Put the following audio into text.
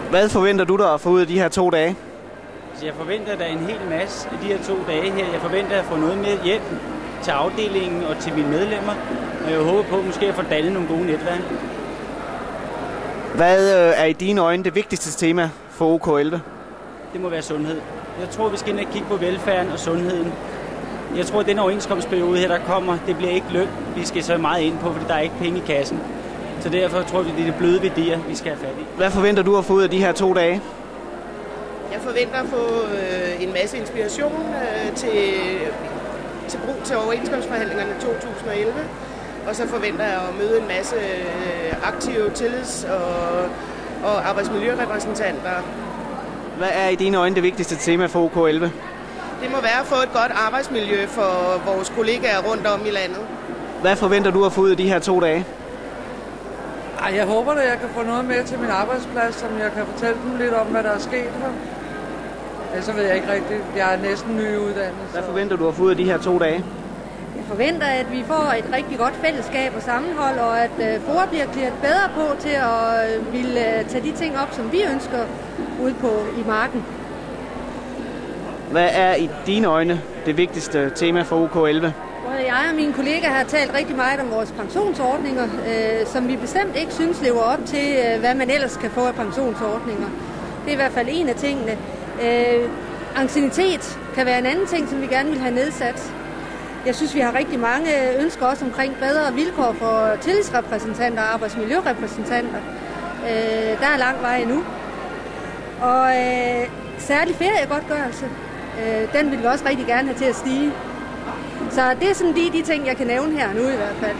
Hvad forventer du dig at få ud af de her 2 dage? Så jeg forventer, at der er en hel masse i de her 2 dage her. Jeg forventer at få noget med hjem til afdelingen og til mine medlemmer. Og jeg håber på måske at få dannet nogle gode netværk. Hvad er i dine øjne det vigtigste tema for OK11? Det må være sundhed. Jeg tror, vi skal ind og kigge på velfærden og sundheden. Jeg tror, at den overenskomstperiode her, der kommer, det bliver ikke løn. Vi skal så meget ind på, fordi der er ikke penge i kassen. Så derfor tror jeg, det er de bløde værdier, vi skal have fat i. Hvad forventer du at få ud af de her 2 dage? Jeg forventer at få en masse inspiration til brug til overenskomstforhandlingerne 2011. Og så forventer jeg at møde en masse aktive tillids- og arbejdsmiljørepræsentanter. Hvad er i dine øjne det vigtigste tema for OK11? Det må være at få et godt arbejdsmiljø for vores kollegaer rundt om i landet. Hvad forventer du at få ud af de her 2 dage? Jeg håber, at jeg kan få noget med til min arbejdsplads, som jeg kan fortælle dem lidt om, hvad der er sket her. Så ved jeg ikke rigtigt. Jeg er næsten nyuddannet. Hvad forventer du at få ud af de her 2 dage? Jeg forventer, at vi får et rigtig godt fællesskab og sammenhold, og at FOA bliver klædt bedre på til at ville tage de ting op, som vi ønsker ude i marken. Hvad er i dine øjne det vigtigste tema for OK11? Både jeg og mine kollegaer har talt rigtig meget om vores pensionsordninger, som vi bestemt ikke synes lever op til, hvad man ellers kan få af pensionsordninger. Det er i hvert fald en af tingene. Anciennitet kan være en anden ting, som vi gerne vil have nedsat. Jeg synes, vi har rigtig mange ønsker også omkring bedre vilkår for tillidsrepræsentanter og arbejdsmiljørepræsentanter. Der er lang vej endnu. Og særlig feriegodtgørelse, den vil vi også rigtig gerne have til at stige. Så det er sådan de ting, jeg kan nævne her nu i hvert fald.